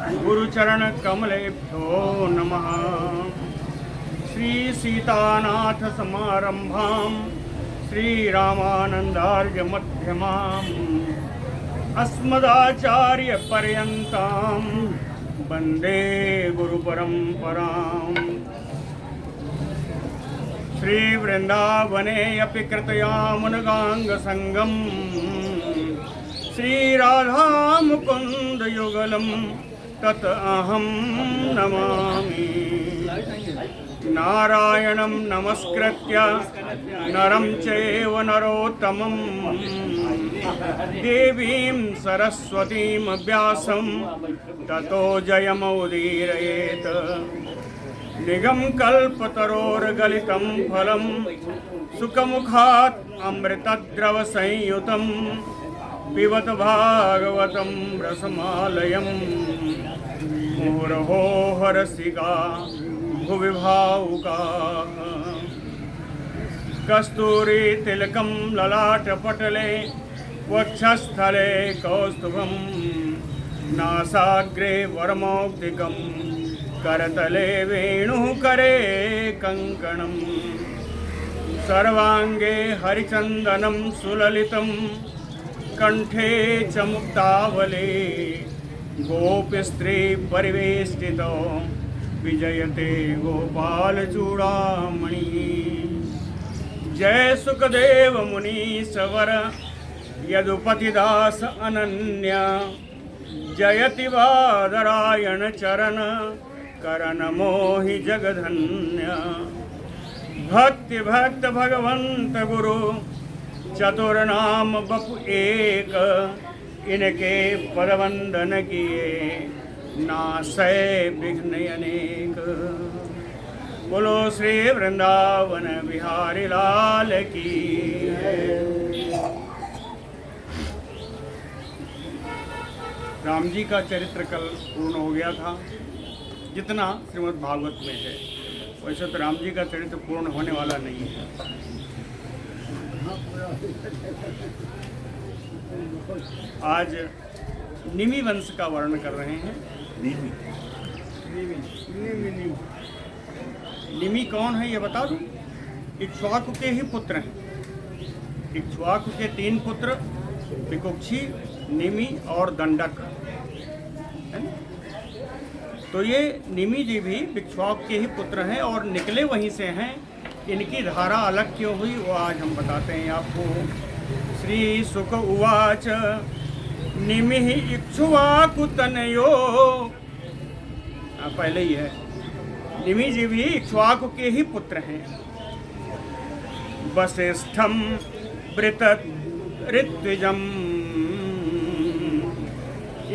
गुरुचरण कमलेभ्यो नमः। श्री सीतानाथ समारंभां श्रीरामानंदार्य मध्यमाम् अस्मदाचार्य पर्यन्तां वंदे गुरुपरंपराम्। श्री वृंदावने अपि कृतयामुनगांग संगम श्री राधा मुकुंद युगलम तत अहं नमामि। नारायणं नमस्कृत्य नरं चैव नरोत्तमं देवीं सरस्वतीं व्यासं ततो जयमुदीरयेत्। निगम कल्पतरोर्गलितं फलं सुखमुखात् अमृतद्रव संयुतं पिबत भागवतं रसमालयं। मुहुरहो हरसिका भुवि भावुकाः। कस्तूरी तिलकं ललाटपटले वक्षस्थले कौस्तुभं नासाग्रे वरमौक्तिकं करतले वेणुकरे कङ्कणं। सर्वांगे हरिचन्दनं सुललितं कंठे च मुक्तावले गोपस्त्री परिवेष्टितो विजयते गोपालचूड़ामणि। जय सुखदेव मुनीश्वर यदुपतिदास अनन्या जयति बादरायण चरण करण मोहि जगधन्य। भक्ति भक्त भगवंत गुरु चतुर्नाम बपु एक इनके पदवंदन किए नासै विघ्न अनेक। बोलो श्री वृंदावन बिहारी लाल की। राम जी का चरित्र कल पूर्ण हो गया था। जितना श्रीमद् भागवत में है वैसे तो राम जी का चरित्र पूर्ण होने वाला नहीं है। आज निमि वंश का वर्णन कर रहे हैं। निमि कौन है ये बता दूं? इक्ष्वाकु के ही पुत्र हैं। इक्ष्वाकु के 3 पुत्र विकुक्षी, निमि और दंडक है। तो ये निमि जी भी इक्ष्वाकु के ही पुत्र हैं और निकले वहीं से हैं। इनकी धारा अलग क्यों हुई वो आज हम बताते हैं आपको। श्री सुक उवाच निमिः इक्ष्वाकु तनयो। पहले ही है। निमि जी भी इक्ष्वाकु के ही पुत्र हैं। वसिष्ठं वृत ऋत्विजम्।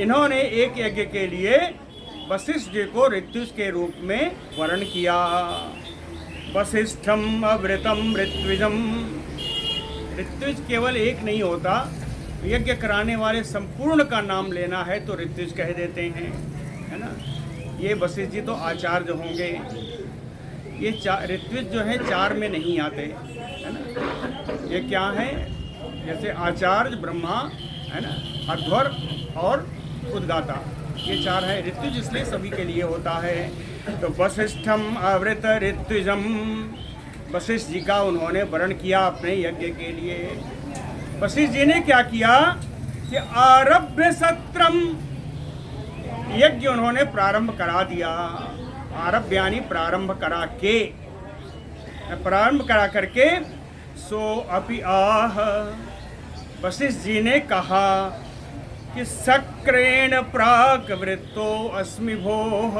इन्होंने एक यज्ञ के लिए वशिष्ठ जी को ऋत्विज के रूप में वर्ण किया। वसिष्ठम अवृतम ऋत्विजम। ऋत्विज केवल एक नहीं होता, यज्ञ कराने वाले संपूर्ण का नाम लेना है तो ऋत्विज कह देते हैं, है ना। ये वशिष्ठ जी तो आचार्य होंगे। ये ऋत्विज जो है 4 में नहीं आते, है ना। ये क्या है? जैसे आचार्य, ब्रह्मा, है ना, अध्वर और उद्गाता, ये 4 है। ऋत्विज इसलिए सभी के लिए होता है। तो वसिष्ठम अवृत ऋत्विजम, वशिष्ठ जी का उन्होंने वर्ण किया अपने यज्ञ के लिए। वशिष्ठ जी ने क्या किया कि आरभ्य सत्रम, यज्ञ उन्होंने प्रारंभ करा दिया। आरभ्य यानी प्रारंभ करा के, प्रारंभ करा करके सो अपि आह, वशिष्ठ जी ने कहा कि सक्रेण प्राक वृत्तो अस्मि भोः।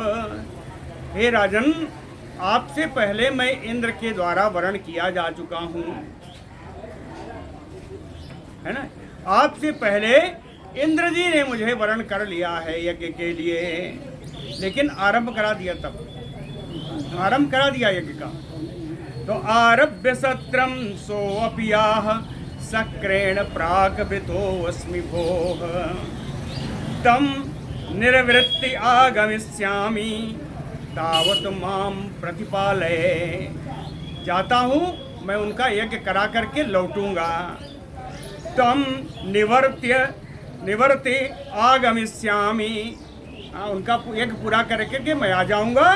हे राजन, आपसे पहले मैं इंद्र के द्वारा वर्ण किया जा चुका हूँ, है ना। आपसे पहले इंद्र जी ने मुझे वर्ण कर लिया है यज्ञ के लिए, लेकिन आरंभ करा दिया, तब आरंभ करा दिया यज्ञ का। तो आरभ्य सत्रम सोऽप्याह सक्रेण प्राक वृतो अस्मि भोः। तम निर्वृत्ति आगमिष्यामि तावत माम प्रतिपालय। जाता हूँ मैं, उनका यज्ञ करा करके लौटूंगा। तम निवर्त्य निवर्ति आगमिष्यामि, हाँ, उनका यज्ञ पूरा करके मैं आ जाऊंगा।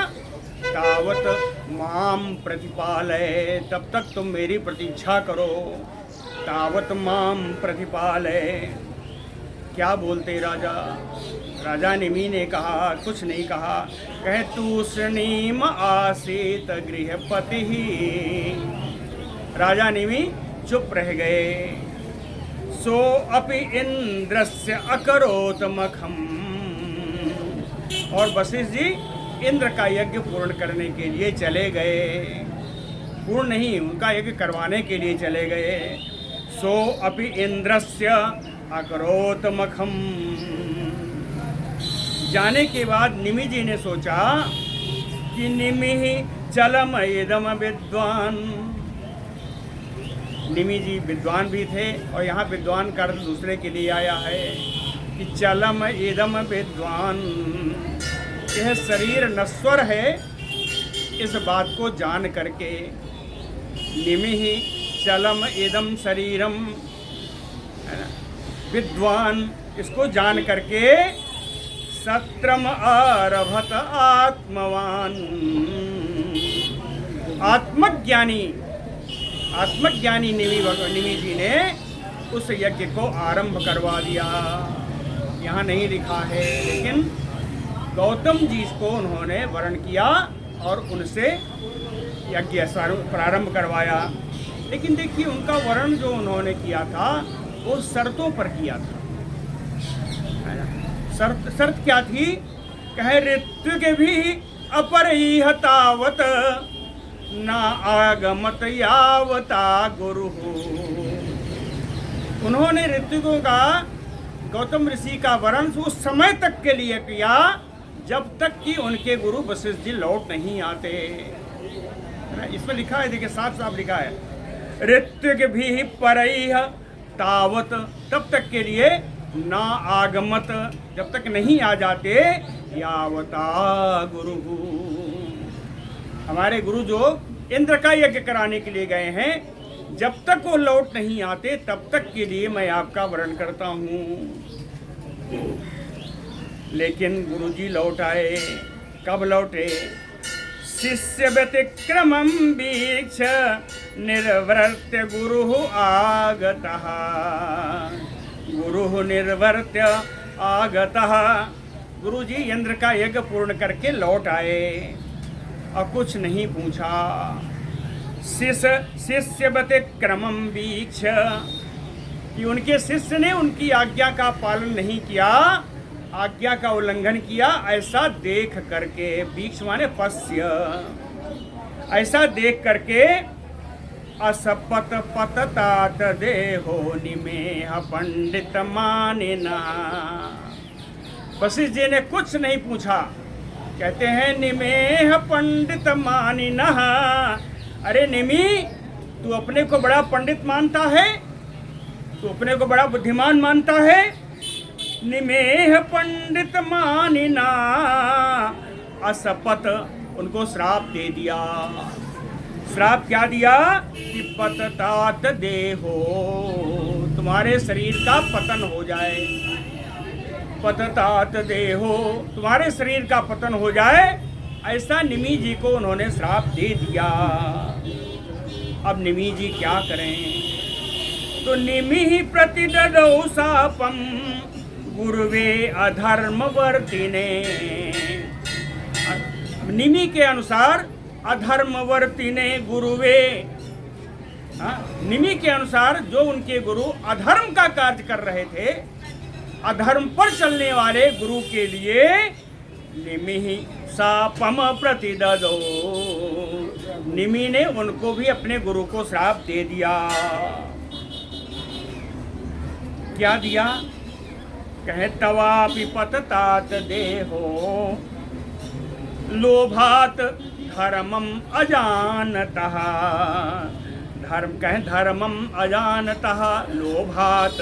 तावत माम प्रतिपालय, तब तक तुम मेरी प्रतीक्षा करो। तावत माम प्रतिपालय। क्या बोलते राजा? राजा निमि ने कहा, कुछ नहीं कहा। कहे तूष्णीम आसीत गृहपति। राजा निमि चुप रह गए। सो अपि इंद्रस्य अकरोत मखम। और वशिष्ठ जी इंद्र का यज्ञ पूर्ण करने के लिए चले गए। पूर्ण नहीं, उनका यज्ञ करवाने के लिए चले गए। सो अपि इंद्रस्य अकरोत मखम। जाने के बाद निमि जी ने सोचा कि निमि चलम इदम विद्वान। निमि जी विद्वान भी थे और यहाँ विद्वान का अर्थ दूसरे के लिए आया है कि चलम इदम विद्वान। यह शरीर नश्वर है, इस बात को जान करके निमि चलम इदम शरीरम, है ना, विद्वान, इसको जान करके सत्रम आरभत आत्मवान। आत्मज्ञानी निमि जी ने उस यज्ञ को आरंभ करवा दिया। यहाँ नहीं लिखा है, लेकिन गौतम जी को उन्होंने वर्ण किया और उनसे यज्ञ प्रारंभ करवाया। लेकिन देखिए, उनका वर्ण जो उन्होंने किया था वो शर्तों पर किया था, है ना। शर्त क्या थी? कहे ऋतु के भी अपरह तावत न आगमत यावता गुरु। उन्होंने ऋतुओं का, गौतम ऋषि का वर्ण उस समय तक के लिए किया जब तक कि उनके गुरु वशिष्ठ जी लौट नहीं आते। इसमें लिखा है, देखिए साफ साफ लिखा है, ऋतु भी परह तावत, तब तक के लिए, ना आगमत, जब तक नहीं आ जाते, यावता गुरु। हमारे गुरु जो इंद्र का यज्ञ कराने के लिए गए हैं, जब तक वो लौट नहीं आते तब तक के लिए मैं आपका वर्ण करता हूँ। लेकिन गुरुजी लौट आए। कब लौटे? शिष्य व्यतिक्रमं वीक्ष निर्वर्त्य गुरु आगतः। गुरु निर्वर्त्य आगतः। गुरुजी इंद्र का यज्ञ पूर्ण करके लौट आए और कुछ नहीं पूछा। शिष्य व्यतिक्रमं वीक्ष, कि उनके शिष्य ने उनकी आज्ञा का पालन नहीं किया, आज्ञा का उल्लंघन किया, ऐसा देख करके, वीक्ष माने पश्य, ऐसा देख करके असपत पततात देहो निमेह पंडित मानिना। वशिष्ठ जी ने कुछ नहीं पूछा। कहते हैं निमेह पंडित मानिना। अरे निमि, तू अपने को बड़ा पंडित मानता है, तू अपने को बड़ा बुद्धिमान मानता है। निमेह पंडित मानिना। असपत, उनको श्राप दे दिया। श्राप क्या दिया? कि पततात देहो, तुम्हारे शरीर का पतन हो जाए। पततात देहो, तुम्हारे शरीर का पतन हो जाए, ऐसा निमि जी को उन्होंने श्राप दे दिया। अब निमि जी क्या करें? तो निमि ही प्रतिददौ शापम गुरुवे अधर्मवर्तिने। निमि के अनुसार अधर्मवर्तिने गुरुवे, निमि के अनुसार जो उनके गुरु अधर्म का कार्य कर रहे थे, अधर्म पर चलने वाले गुरु के लिए निमि ही शापम प्रतिददौ। निमि ने उनको भी अपने गुरु को श्राप दे दिया। क्या दिया? कहे तवापि पततात देहो लोभात धर्मम अजानतः। धर्म कहे धर्मम अजानतः लोभात।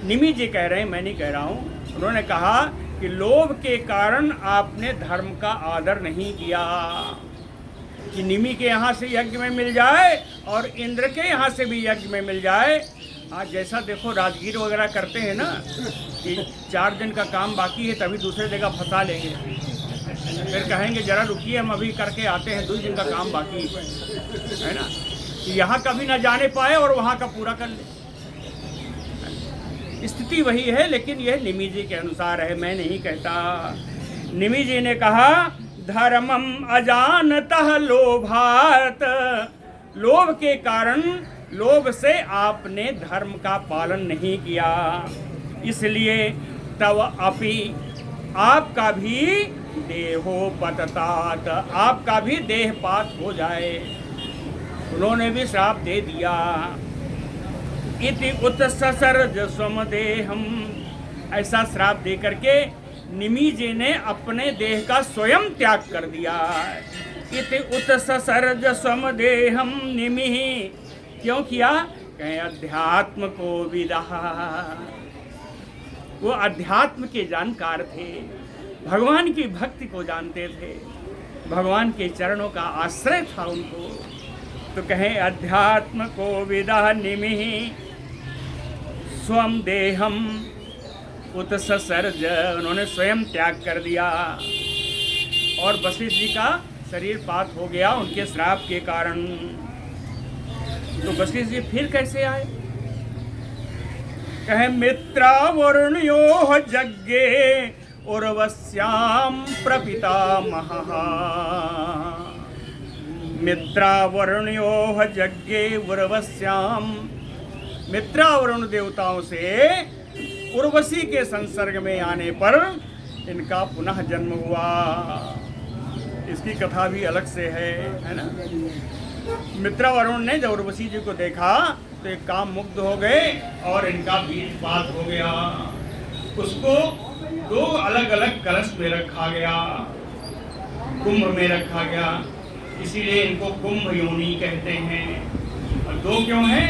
निमि जी कह रहे हैं, मैं नहीं कह रहा हूँ। उन्होंने कहा कि लोभ के कारण आपने धर्म का आदर नहीं किया। कि निमि के यहाँ से यज्ञ में मिल जाए और इंद्र के यहाँ से भी यज्ञ में मिल जाए, आज जैसा देखो राजगीर वगैरह करते हैं ना कि 4 दिन का काम बाकी है तभी दूसरे जगह फंसा लेंगे, फिर कहेंगे जरा रुकिए हम अभी करके आते हैं, 2 दिन का काम बाकी है ना, कि यहाँ कभी ना जाने पाए और वहाँ का पूरा कर ले। स्थिति वही है, लेकिन यह निमि जी के अनुसार है, मैं नहीं कहता। निमि जी ने कहा धर्मम अजानतः लोभात, लोभ के कारण, लोभ से आपने धर्म का पालन नहीं किया, इसलिए तव अपि आपका भी देहोपततात, आपका भी देहपात हो जाए। उन्होंने भी श्राप दे दिया। इति उत्ससर्ज स्वमदेहम, ऐसा श्राप दे करके निमि जी ने अपने देह का स्वयं त्याग कर दिया। इति उत्ससर्ज स्वमदेहम निमि, क्यों किया? कहें अध्यात्म को विदहा, वो अध्यात्म के जानकार थे, भगवान की भक्ति को जानते थे, भगवान के चरणों का आश्रय था उनको। तो कहें अध्यात्म को विदः निमि स्वम देहम उत्ससर्ज, उन्होंने स्वयं त्याग कर दिया और वशिष्ठ जी का शरीर पात हो गया उनके श्राप के कारण। तो वशिष्ठ जी फिर कैसे आए? कहे मित्रावरुणयोः यज्ञे उर्वश्याम प्रपितामहः, मित्रावरुणयोः यज्ञे उर्वश्याम, मित्रावरुण देवताओं से उर्वशी के संसर्ग में आने पर इनका पुनः जन्म हुआ। इसकी कथा भी अलग से है ना। मित्रावरुण ने जब उर्वशी जी को देखा तो एक काम मुग्ध हो गए और इनका बीजपात हो गया। उसको 2 अलग अलग कलश में रखा गया, कुंभ में रखा गया, इसीलिए इनको कुंभ योनि कहते हैं। और 2 क्यों हैं?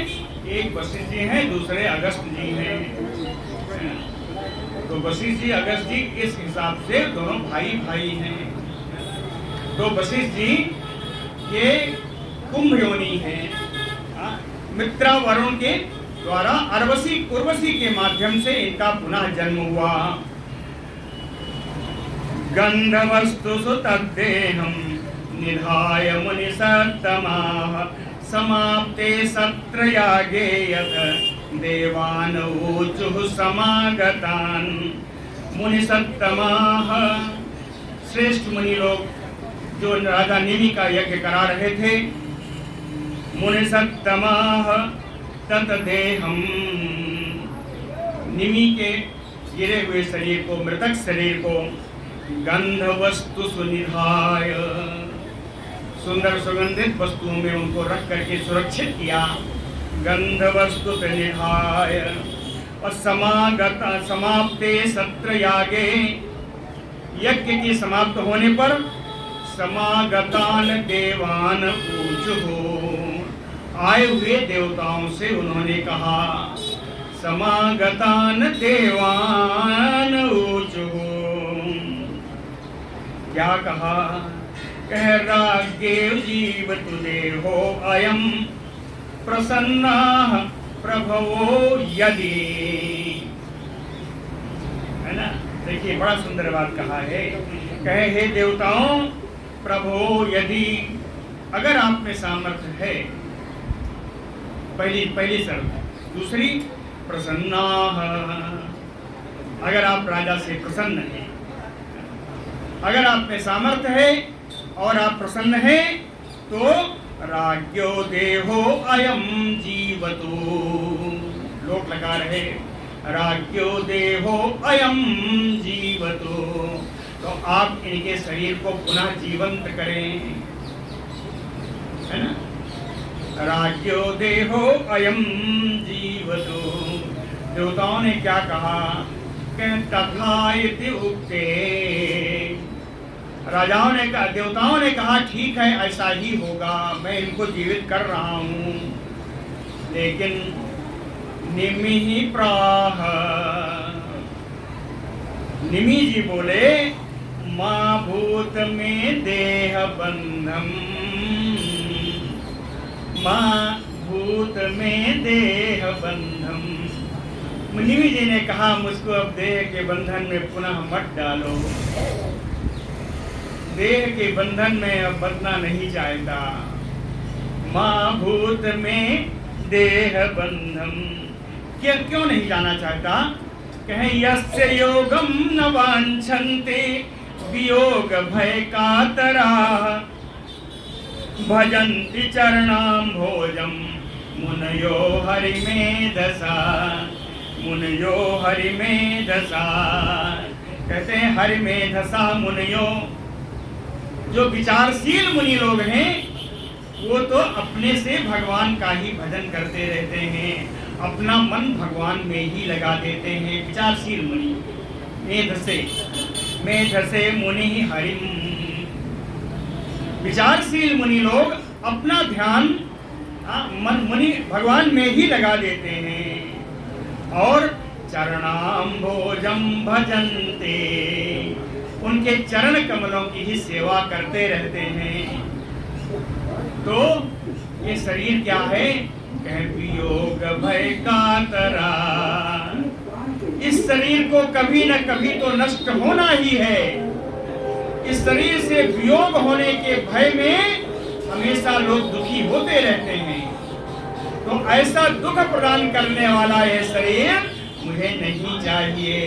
एक वशिष्ठ जी हैं, दूसरे अगस्त जी हैं। तो वशिष्ठ जी अगस्त जी इस हिसाब से दोनों भाई भाई हैं। तो वशिष्ठ जी ये कुंभ योनि है। मित्रावरुण के द्वारा उर्वशी के माध्यम से इनका पुनः जन्म हुआ। गंधवस्तुषु तद्देहं निधाय मुनिसत्तमाः, समाप्ते सत्रयागे यत् देवान् ऊचुः समागतान्। मुनिसत्तमाः, श्रेष्ठ मुनि लोग जो राजा निमि का यज्ञ करा रहे थे, मुनिसत्तमाः ततदेहम, निमि के गिरे हुए शरीर को, मृतक शरीर को गंध वस्तु सुनिधाय, सुंदर सुगंधित वस्तुओं में उनको रख करके सुरक्षित किया। गंध वस्तु निधाय और समाप्ते सत्र यागे, यज्ञ की समाप्त होने पर समागतान देवान ऊचुः, आए हुए देवताओं से उन्होंने कहा, समागतान देवान ऊचुः, क्या कहा? कह राज्ञेव जीवतु देहो अयम प्रसन्नाः प्रभवो यदि, है ना। देखिए बड़ा सुंदर बात कहा है। कहे हे देवताओं, प्रभो यदि, अगर आप में सामर्थ्य है, पहली शर्त। दूसरी प्रसन्नाः, अगर आप राजा से प्रसन्न हैं, अगर आप में सामर्थ्य है और आप प्रसन्न हैं तो राज्ञो देहो अयम जीवतु, लोक लगा रहे, राज्ञो देहो अयम जीवतु, तो आप इनके शरीर को पुनः जीवंत करें, है ना। राज्ञो देहो अयम जीवतु, देवताओं ने क्या कहा? तथा इति उक्ते, राजाओं ने कहा, देवताओं ने कहा ठीक है ऐसा ही होगा, मैं इनको जीवित कर रहा हूँ। लेकिन निमि प्राह, निमि जी बोले, माँ भूत में देह बंधम, माँ भूत में देह बंधम, मुनि जी ने कहा, मुझको अब देह के बंधन में पुनः मत डालो। देह के बंधन में अब बंधना नहीं चाहता। माँ भूत में देह बंधन, क्यों नहीं जाना चाहता? कहे यस्य योगम न वांछन्ते वियोग भय कातरा भजन्ति चरणाम भोजम मुनयो हरिमेधसा। मुनयो हरिमेधसा, कहते हैं हरिमेधसा मुनयो, जो विचारशील मुनि लोग हैं वो तो अपने से भगवान का ही भजन करते रहते हैं, अपना मन भगवान में ही लगा देते हैं। विचारशील मुनि, मेधसे मुनि हरिम, विचारशील मुनि लोग अपना ध्यान मन मुनि भगवान में ही लगा देते हैं। और चरणाम्भोजम भजन्ते, उनके चरण कमलों की ही सेवा करते रहते हैं। तो ये शरीर क्या है? कह वियोग भय कातरा, इस शरीर को कभी न कभी तो नष्ट होना ही है। इस शरीर से वियोग होने के भय में हमेशा लोग दुखी होते रहते हैं। तो ऐसा दुख प्रदान करने वाला ये शरीर मुझे नहीं चाहिए।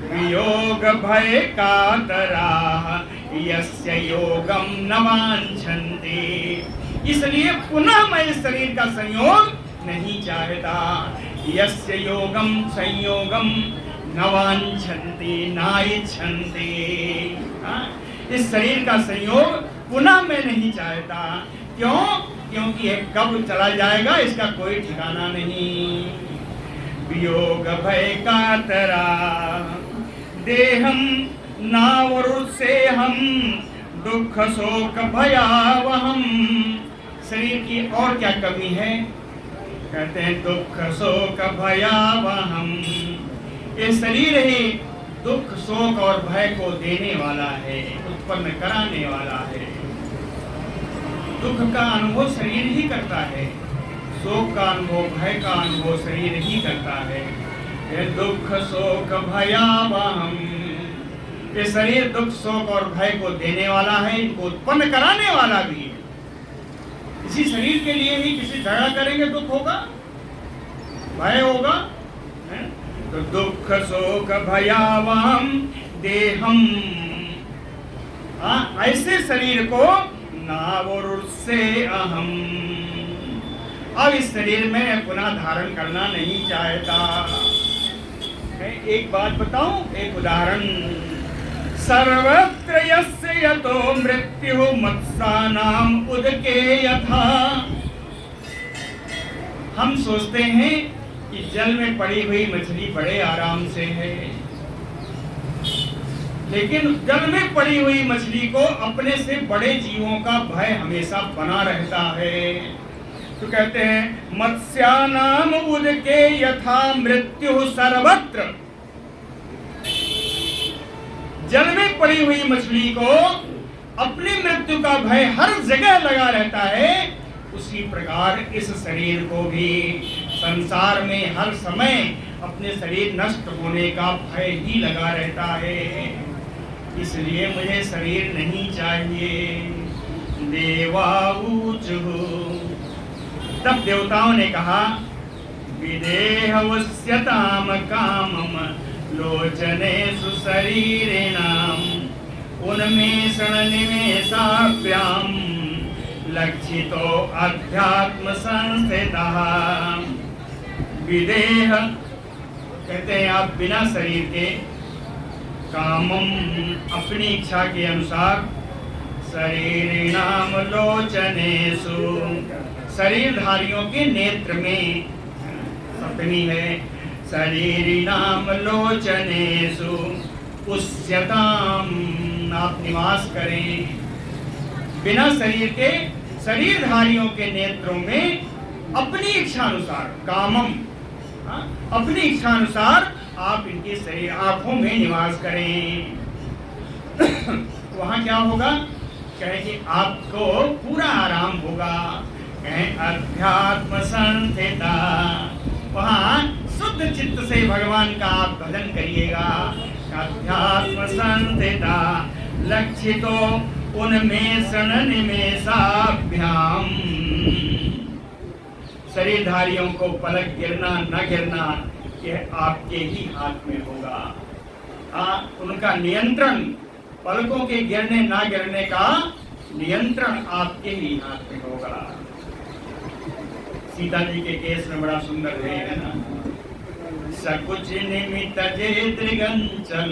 वियोग भय कातरा यस्य योगम न वांछन्ति, इसलिए पुनः मैं इस शरीर का संयोग नहीं चाहता। यस्य योगम संयोगम न वांछन्ति न इच्छन्ति, इस शरीर का संयोग पुनः मैं नहीं चाहता। क्यों? क्योंकि ये कब चला जाएगा इसका कोई ठिकाना नहीं। वियोग भय कातरा देहम नावरुसे हम दुख शोक भयावहम, शरीर की और क्या कमी है? कहते हैं दुख शोक भयावहम, ये शरीर ही दुख शोक और भय को देने वाला है, उत्पन्न कराने वाला है। दुख का अनुभव शरीर ही करता है, शोक का अनुभव भय का अनुभव शरीर ही करता है। ये दुख शोक भयावहम, ये शरीर दुख शोक और भय को देने वाला है, इनको उत्पन्न कराने वाला भी है। इसी शरीर के लिए ही किसी झगड़ा करेंगे दुख होगा, भय होगा। तो दुख शोक भयावहम देहम, ऐसे शरीर को नावरुसे अहम, अब इस शरीर में पुनः धारण करना नहीं चाहता। मैं एक बात बताऊं, एक उदाहरण। सर्वत्र यस्य यतो मृत्यु मत्स्यानाम उदके यथा, हम सोचते हैं कि जल में पड़ी हुई मछली बड़े आराम से है, लेकिन जल में पड़ी हुई मछली को अपने से बड़े जीवों का भय हमेशा बना रहता है। तो कहते हैं मत्स्यानाम उदके यथा मृत्यु सर्वत्र, जल में पड़ी हुई मछली को अपनी मृत्यु का भय हर जगह लगा रहता है, उसी प्रकार इस शरीर को भी संसार में हर समय अपने शरीर नष्ट होने का भय ही लगा रहता है। इसलिए मुझे शरीर नहीं चाहिए। देवाऊचुः, तब देवताओं ने कहा विदेहवस्यताम कामम लोचनेषु शरीरिणाम उन्मेषण निमेषाभ्याम लक्षितो अध्यात्म संस्थितः। विदेह कहते हैं आप बिना शरीर के, कामम अपनी इच्छा के अनुसार, शरीरिणाम लोचनेषु शरीरधारियों के नेत्र में, सप्तमी है, शरीरिणाम लोचनेषु उस्यताम, आप निवास करें। बिना शरीर के शरीरधारियों के नेत्रों में अपनी इच्छा अनुसार, कामम अपनी इच्छा अनुसार आप इनके शरीर आंखों में निवास करें। वहां क्या होगा? कहे कि आपको पूरा आराम होगा। कहे अध्यात्म संस्थिता, वहाँ शुद्ध चित्त से भगवान का आप भजन करिएगा। अध्यात्म संस्थिता लक्षितो उन्मेषण निमेषाभ्याम। शरीरधारियों को पलक गिरना न गिरना यह आपके ही हाथ में होगा। उनका नियंत्रण, पलकों के गिरने ना गिरने का नियंत्रण आपके ही हाथ में होगा। सीता जी के केस में बड़ा सुंदर है ना, सकुच निमित जे त्रिगंचल।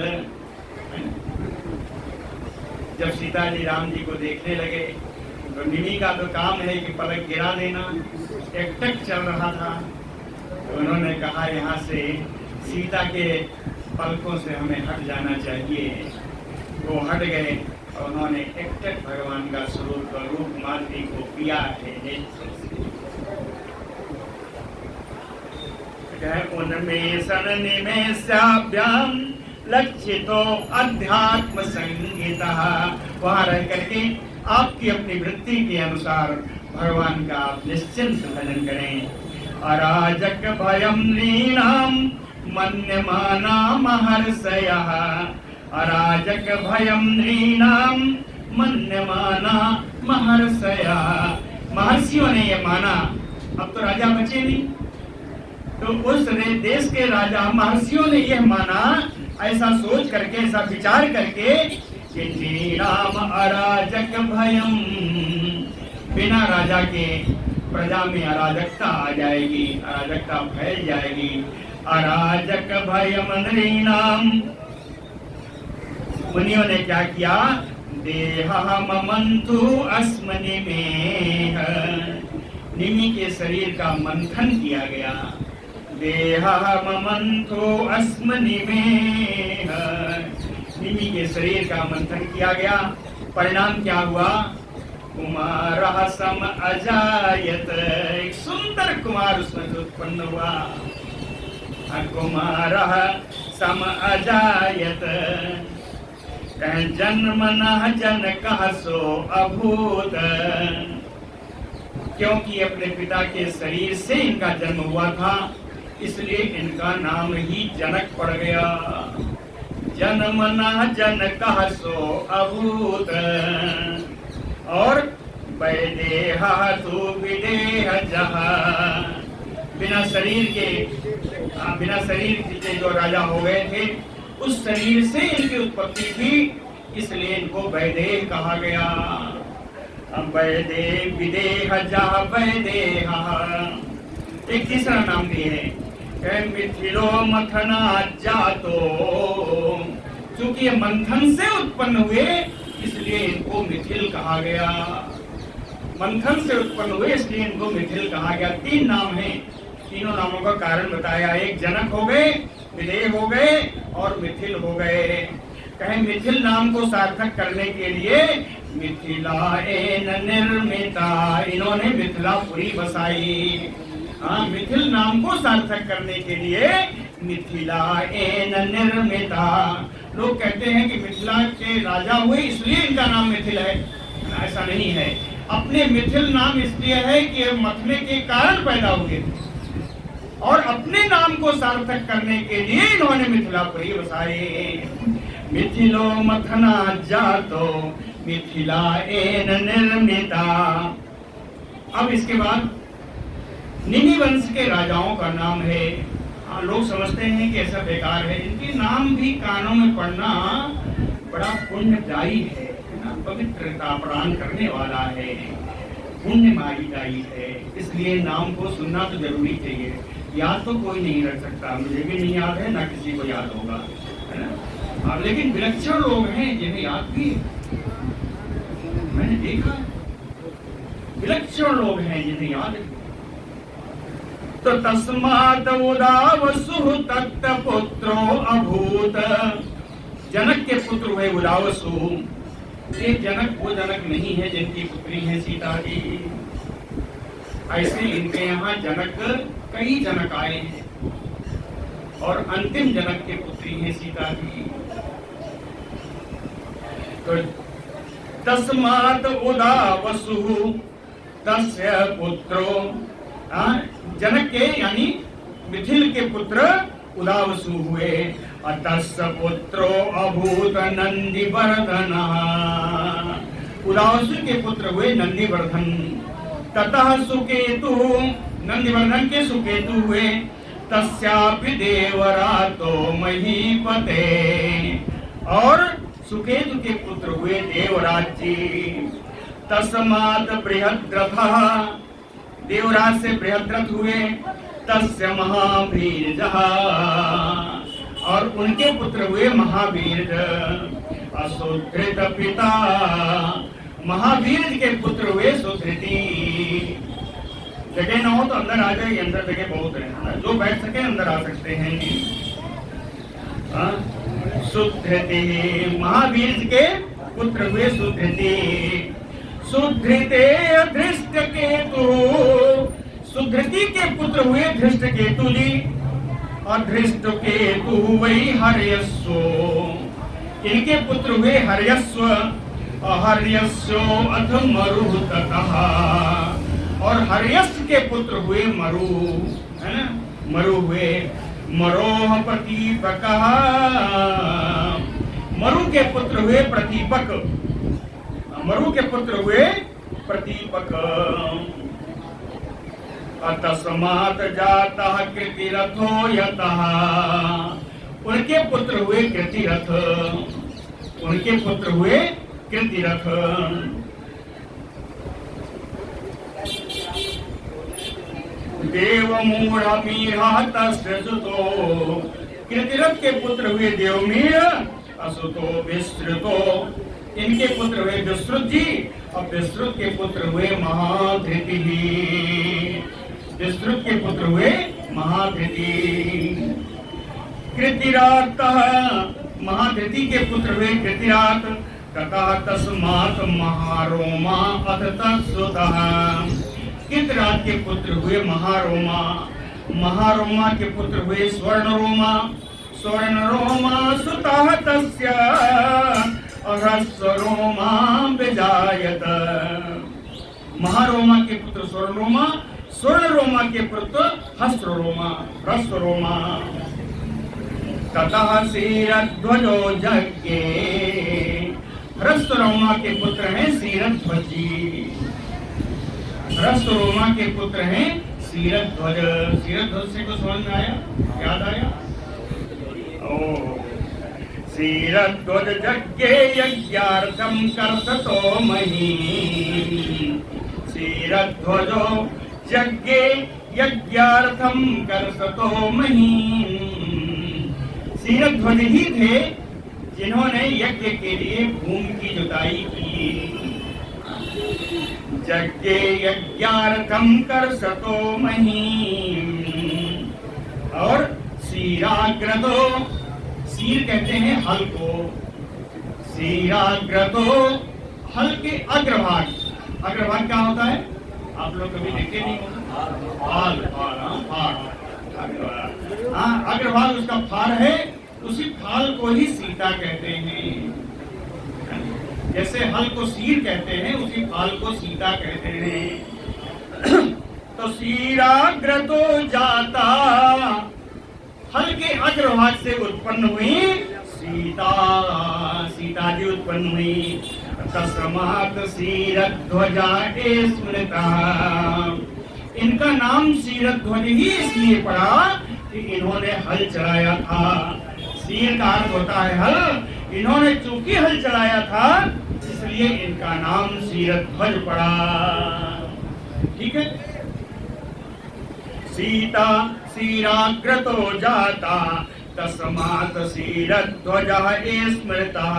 जब सीता जी राम जी को देखने लगे तो निमि का तो काम है कि पलक गिरा देना, टेक चल रहा था, तो उन्होंने कहा यहाँ से सीता के पलकों से हमें हट जाना चाहिए। वो हट गए और उन्होंने टेक भगवान का स्वरूप रूप माधुरी को पिया है। उन्मेषण निमेषाभ्याम लक्षितो अध्यात्म संगीता। वहां रह करके आपकी अपनी वृत्ति के अनुसार भगवान का आप निश्चिंत भजन करें। अराजक भयम नीनाम मन्यमाना महर्षयः। अराजक भयम नीनाम मन्यमाना महर्षयः। महर्षियों ने ये माना, अब तो राजा बचे नहीं, तो उस देश के राजा महर्षियों ने यह माना, ऐसा सोच करके, ऐसा विचार करके कि नीनाम अराजक भयम, बिना राजा के प्रजा में अराजकता आ जाएगी, अराजकता फैल जाएगी। अराजक भयम नृणाम, मुनियों ने क्या किया, देहा ममंतु अस्मनि में, निमि के शरीर का मंथन किया गया। देहा ममंतु अस्मनि में, निमि के शरीर का मंथन किया गया। परिणाम क्या हुआ, कुमार सम अजायत, एक सुंदर कुमार उसमें से उत्पन्न हुआ। कुमार सम अजायत जन्म न जनक सो अभूत, क्योंकि अपने पिता के शरीर से इनका जन्म हुआ था, इसलिए इनका नाम ही जनक पड़ गया। जन्म न जनक सो अभूत। और वैदेह तु विदेह जहा, बिना शरीर के जो राजा हो गए थे, उस शरीर से इनकी उत्पत्ति थी, इसलिए इनको वैदेह कहा गया। अब वैदेह विदेह जहा वैदेह। एक तीसरा नाम भी है, मिथिलो मथना जातो, क्योंकि ये मंथन से उत्पन्न हुए इसलिए इनको मिथिल कहा गया। मंथन से उत्पन्न हुए इसलिए इनको मिथिल कहा गया। तीन नाम हैं, तीनों नामों का कारण बताया। एक जनक हो गए, विदेह हो गए और मिथिल हो गए। कहें मिथिल नाम को सार्थक करने के लिए मिथिला एन निर्मिता, इन्होंने मिथिलापुरी बसाई। हाँ, मिथिल नाम को सार्थक करने के लिए मिथिला एन निर्मिता। लोग कहते हैं कि मिथिला के राजा हुए इसलिए इनका नाम मिथिल है, ऐसा नहीं है। अपने मिथिल नाम इसलिए है कि मथने के कारण पैदा हुए और अपने नाम को सार्थक करने के लिए इन्होंने मिथिलापुरी बसाए। मिथिलो मथना जातो मिथिला एन निर्मिता। अब इसके बाद निमि वंश के राजाओं का नाम है। लोग समझते हैं कि ऐसा बेकार है, इनके नाम भी कानों में पढ़ना बड़ा पुण्यदायी है, पवित्रता प्रदान करने वाला है, पुण्यदायी है, इसलिए नाम को सुनना तो जरूरी चाहिए। याद तो कोई नहीं रख सकता, मुझे भी नहीं याद है, ना किसी को याद होगा, है ना। लेकिन विलक्षण लोग हैं जिन्हें याद भी, मैंने देखा विलक्षण लोग हैं जिन्हें याद है। तो तस्मात् उदावसु तत्त पुत्रो अभूत, जनक के पुत्र हुए उदावसु। ये जनक वो जनक नहीं है जिनकी पुत्री है सीता जी, ऐसे इनके यहाँ जनक कई जनक आए हैं और अंतिम जनक के पुत्री है सीता जी। तो तस्मात् उदावसु तस्य पुत्रो, जनक के यानी मिथिल के पुत्र उदावसु हुए। अतस्य पुत्रो अभूत नंदीवर्धन, उदावसु के पुत्र हुए नंदीवर्धन। ततः सुकेतु, नंदीवर्धन के सुकेतु हुए। तस्यापि देवरातो महीपते, और सुकेतु के पुत्र हुए देवराज जी। तस्मात् बृहद्रथः, देवराज से बृहद्रथ हुए। तस्य महावीरजः, और उनके पुत्र हुए महावीर। असुधृत पिता, महावीर के पुत्र हुए सुधृति। जगह ना हो तो अंदर आ जाए, अंदर जगह बहुत है, जो बैठ सके अंदर आ सकते हैं। सुधृति, महावीर के पुत्र हुए सुधृति। सुधृते धृष्ट केतु, सुधृति के पुत्र हुए धृष्ट केतु जी। और धृष्ट केतु वही हर्यस्व, इनके पुत्र हुए हर्यस्व। हर्यस्व अथ मरुततः, और हर्यस्व के पुत्र हुए मरु, है ना, मरु हुए। मरोह प्रतीपक, मरु के पुत्र हुए प्रतीपक, मरु के पुत्र हुए प्रतीपक। तस्मात् जातः कृतिरथो यतः, उनके पुत्र हुए कृतिरथ, उनके पुत्र हुए कृतिरथ। देवमूढ़मीढ़ तस्य सुतो, कृतिरथ के पुत्र हुए देवमीढ़। असुतो विस्तृतो, इनके पुत्र हुए विस्तृत जी। और विस्तृत के पुत्र हुए महाधृति, विस्तृत के पुत्र हुए महाधृति। कृतिरात, महाधृति के पुत्र हुए कृतिरात। ततः तस्मात् महारोमा अथ तत्सुतः, कृतिरात के पुत्र हुए महारोमा। महारोमा के पुत्र हुए स्वर्णरोमा। स्वर्णरोमा सुतः तस्य ह्रस्वरोमा विजायत, महारोमा के पुत्र स्वर्णरोमा, स्वर्णरोमा के पुत्र हस्रोमा, ह्रस्वरोमा। ततः क्षीरध्वजो यज्ञे, ह्रस्वरोमा के पुत्र हैं क्षीरध्वजी। ह्रस्वरोमा के पुत्र हैं क्षीरध्वज। क्षीरध्वज से कुछ समझ में आया, याद आया? क्षीरध्वज यज्ञे यज्ञार्थं कर्षतो मही, क्षीरध्वजो यज्ञे यज्ञार्थं कर्षतो मही। क्षीरध्वज ही थे जिन्होंने यज्ञ के लिए भूमि की जुताई की। यज्ञे यज्ञार्थं कर्षतो मही, और क्षीराग्रतो, क्षीर कहते हैं हल को। क्षीराग्रतो, हल के अग्रभाग, अग्रभाग क्या होता है? आप लोग कभी देखे नहीं होंगे। फाल, अग्रभाग उसका फार है, उसी फाल को ही सीता कहते हैं। जैसे हल को सीर कहते हैं, उसी फाल को सीता कहते हैं। तो क्षीराग्रतो जाता, हल के अग्रभाग से उत्पन्न हुई सीता, सीता जी उत्पन्न हुई। तस्मात् क्षीरध्वजा स्मृता, इनका नाम क्षीरध्वज ही इसलिए पड़ा कि इन्होंने हल चलाया था। क्षीर का अर्थ होता है हल, इन्होंने चूंकि हल चलाया था इसलिए इनका नाम क्षीरध्वज पड़ा। ठीक है। सीता क्षीराग्रतो जाता तस्मात् क्षीरध्वजः स्मृतः।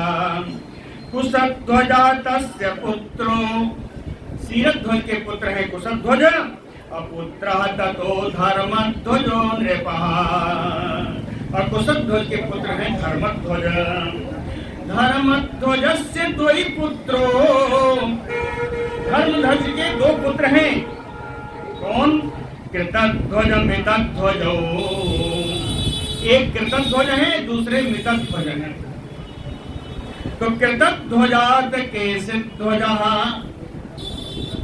कुशध्वजा तस्य पुत्रो, क्षीरध्वज के पुत्र है कुशध्वज। अपुत्रः ततो धर्मध्वजो नृपः, और कुशध्वज के पुत्र हैं धर्मध्वज। धर्मध्वजस्य द्वयि पुत्रो, धर्मध्वज के दो पुत्र हैं। कौन? कृतध्वज मितध्वज। एक कृतध्वज है, दूसरे मितध्वज है। तो कृतध्वजात् केशिध्वजः,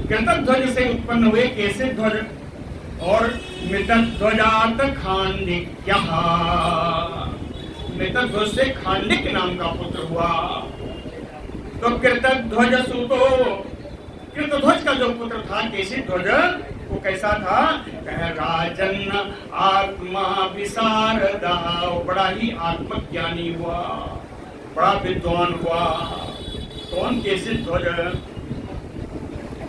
कृतध्वज से उत्पन्न हुए केशिध्वज, और मितध्वजात खांडिक्यः, मितध्वज से खांडिक नाम का पुत्र हुआ। तो कृतध्वज सुतो, कृतध्वज का जो पुत्र था केशिध्वज, वो कैसा था? कह राजन आत्मा विशारदा, बड़ा ही आत्मज्ञानी हुआ, बड़ा विद्वान हुआ। कौन? केशिध्वज।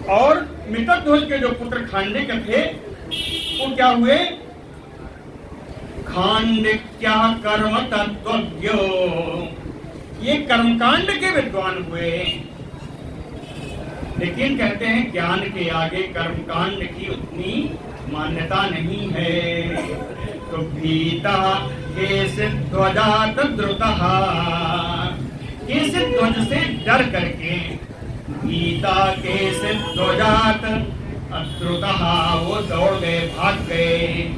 और मितध्वज के जो पुत्र खांडिक थे वो क्या हुए? खांडिक्या कर्म तत्वज्ञो, ये कर्मकांड के विद्वान हुए। लेकिन कहते हैं ज्ञान के आगे कर्मकांड की उतनी मान्यता नहीं है। तो भीता केशिध्वजात द्रुतः, केशिध्वज से डर करके, भीता केशिध्वजात अद्रुतः, वो दौड़ गए, भाग गए।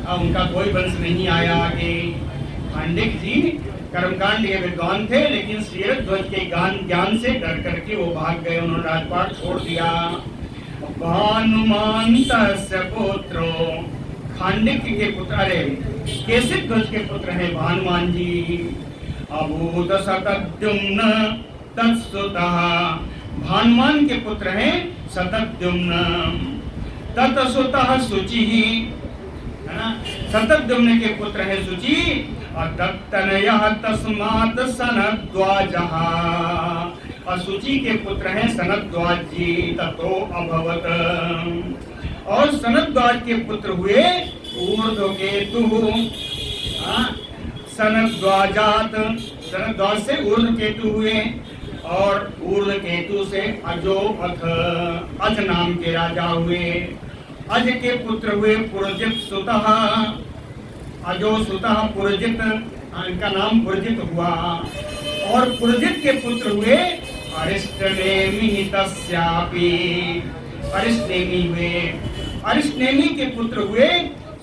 अब उनका कोई वंश नहीं आया आगे। खांडिक जी कर्मकांड के विद्वान थे, लेकिन शीरध्वज के ज्ञान से डर करके वो भाग गए, उन्होंने राजपाट छोड़ दिया। भानुमान्तस्य पुत्रो, खांडिक के पुत्र, अरे केशिध्वज के पुत्र हैं भानुमान जी। अभूत शतद्युम्न तत्सुतः, भानुमान के पुत्र हैं शतद्युम्न। तत्सुतः शुचि, है ना, शतद्युम्न के पुत्र हैं शुचि। और तत्तनयः तस्मात् सनद्वाजः, और शुचि के पुत्र हैं सनद्वाज जी। ततो अभवत, और सनद्वाज के पुत्र हुए ऊर्ध्वकेतु। सनद्वाजात, सनद्वाज से ऊर्ध्वकेतु हुए, और ऊर्ध्वकेतु से अजोअथ, अज नाम के राजा हुए। अज के पुत्र हुए पुरजित सुतः, अजो सुतः पुरजित, इनका नाम पुरजित हुआ। और पुरजित के पुत्र हुए अरिष्टनेमि तस्यापि, अरिष्टनेमि हुए। अरिष्टनेमि के पुत्र हुए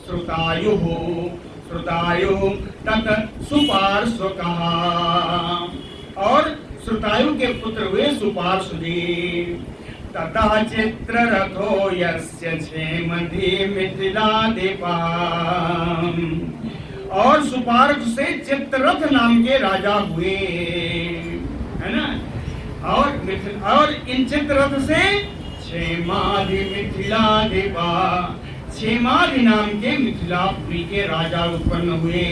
श्रुतायु, श्रुतायु तत् सुपार्श्वकः, और श्रुतायु के पुत्र हुए सुपार्श्वजी। ततः चित्ररथो यस्य क्षेमधि मिथिलाधिपः, और सुपार्श्व से चित्ररथ नाम के राजा हुए, है ना। और इन चित्ररथ से क्षेमाधि मिथिलाधिपा, क्षेमाधि नाम के मिथिलापुरी के राजा उत्पन्न हुए।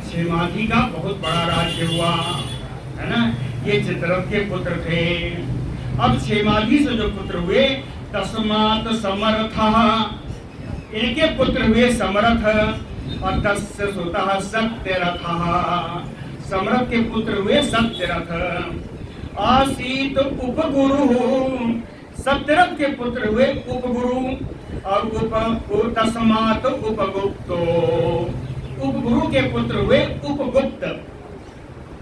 क्षेमाधि का बहुत बड़ा राज्य हुआ, है ना। ये चित्ररथ के पुत्र थे। अब क्षेमाधि से जो पुत्र हुए तस्मात् समर्थः, इनके पुत्र हुए समर्थ। और तस्य सुतः सत्यरथः, समर्थ के पुत्र हुए सत्यरथ। आसीत उपगुरु, सत्यरथ के पुत्र हुए उपगुरु। और तस्मात् उपगुप्तो, उपगुरु के पुत्र हुए उपगुप्त।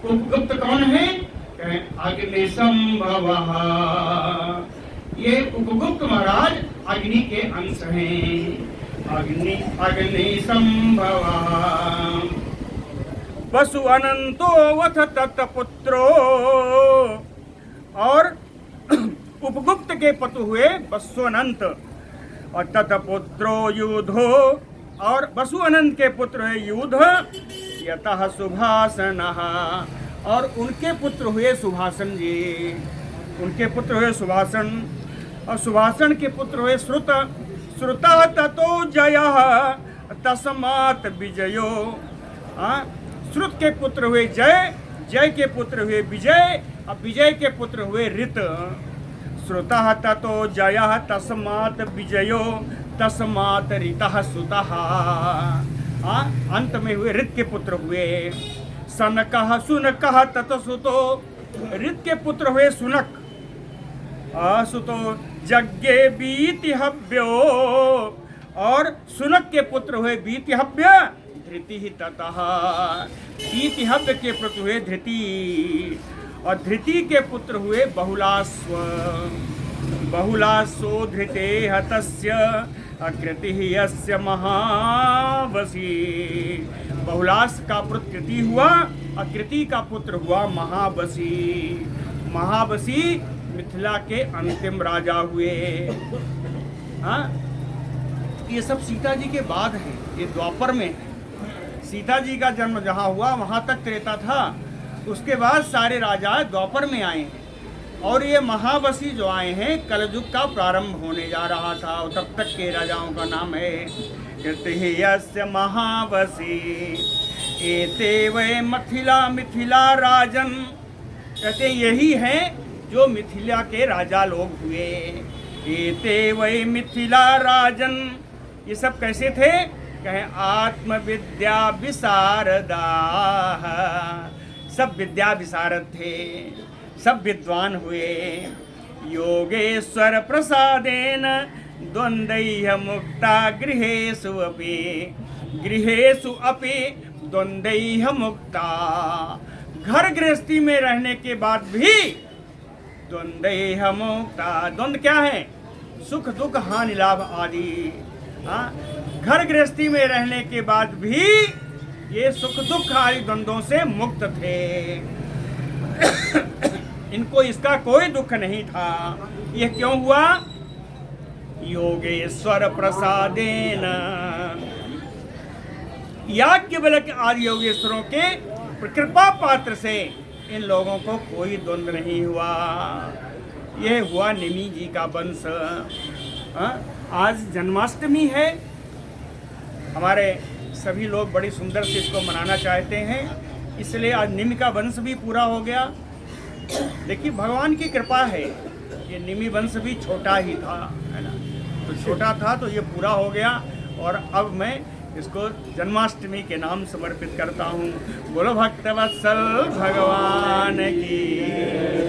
उपगुप्त कौन है? अग्निसंभवः, ये उपगुप्त महाराज अग्नि के अंश हैं। अग्निसंभवः। वसु अनंतो वथ तत्पुत्रो, और उपगुप्त के पुत्र हुए वसु अनंत। और तत्पुत्रो युधो, और वसु अनंत के पुत्र है युध। यतः सुभाषनः, और उनके पुत्र हुए सुभाषण जी, उनके पुत्र हुए सुभाषण। और सुभाषण के पुत्र हुए श्रुत। श्रुतः ततो जयः तस्मात् विजयो। श्रुत के पुत्र हुए जय, जय के पुत्र हुए विजय, और विजय के पुत्र हुए ऋत। श्रुतः ततो जयः तस्मात् विजयो तस्मात् ऋतः सुतः। अंत में हुए ऋत के पुत्र हुए सनकः सुनकः ततसुतो, ऋत के पुत्र हुए सुनक। सुतो यज्ञे बीतिहव्यो, और सुनक के पुत्र हुए बीतिहव्य। धृति ततः, बीतिहव्य के पुत्र हुए धृति। और धृति के पुत्र हुए बहुलास्व। बहुलास्वो धृते हतस्य अकृति यस्य महावसी। बहुलास का पुत्र कृति हुआ, अकृति का पुत्र हुआ महावसी। महावसी मिथिला के अंतिम राजा हुए। ये सब सीता जी के बाद है, ये द्वापर में है। सीता जी का जन्म जहाँ हुआ वहाँ तक त्रेता था, उसके बाद सारे राजा द्वापर में आए हैं। और ये महाबसी जो आए हैं, कलयुग का प्रारंभ होने जा रहा था, और तब तक के राजाओं का नाम है यस्य महाबसी एते वै मिथिला राजन। कहते यही हैं जो मिथिला के राजा लोग हुए। एते वै मिथिला राजन, ये सब कैसे थे? कहें आत्मविद्या विशारदा, सब विद्या विशारद थे, सब विद्वान हुए। योगेश्वर प्रसादेन द्वंद्वैः मुक्ता गृहेषु अपि द्वंद्वैः मुक्ता। घर गृहस्थी में रहने के बाद भी द्वंद्वैः मुक्ता। द्वंद्व क्या है? सुख दुख हानि लाभ आदि। हाँ, घर गृहस्थी में रहने के बाद भी ये सुख दुख आदि द्वंद्वों से मुक्त थे। इनको इसका कोई दुख नहीं था। यह क्यों हुआ? योगेश्वर प्रसादेन, याज्ञवल्क्य आदि योगेश्वरों के कृपा पात्र से इन लोगों को कोई द्वंद्व नहीं हुआ। यह हुआ निमि जी का वंश। आज जन्माष्टमी है, हमारे सभी लोग बड़ी सुंदर से इसको मनाना चाहते हैं, इसलिए आज निमि का वंश भी पूरा हो गया। देखिए भगवान की कृपा है, ये निमि वंश भी छोटा ही था, है ना, तो छोटा था तो ये पूरा हो गया। और अब मैं इसको जन्माष्टमी के नाम समर्पित करता हूँ। बोलो भक्तवत्सल भगवान की।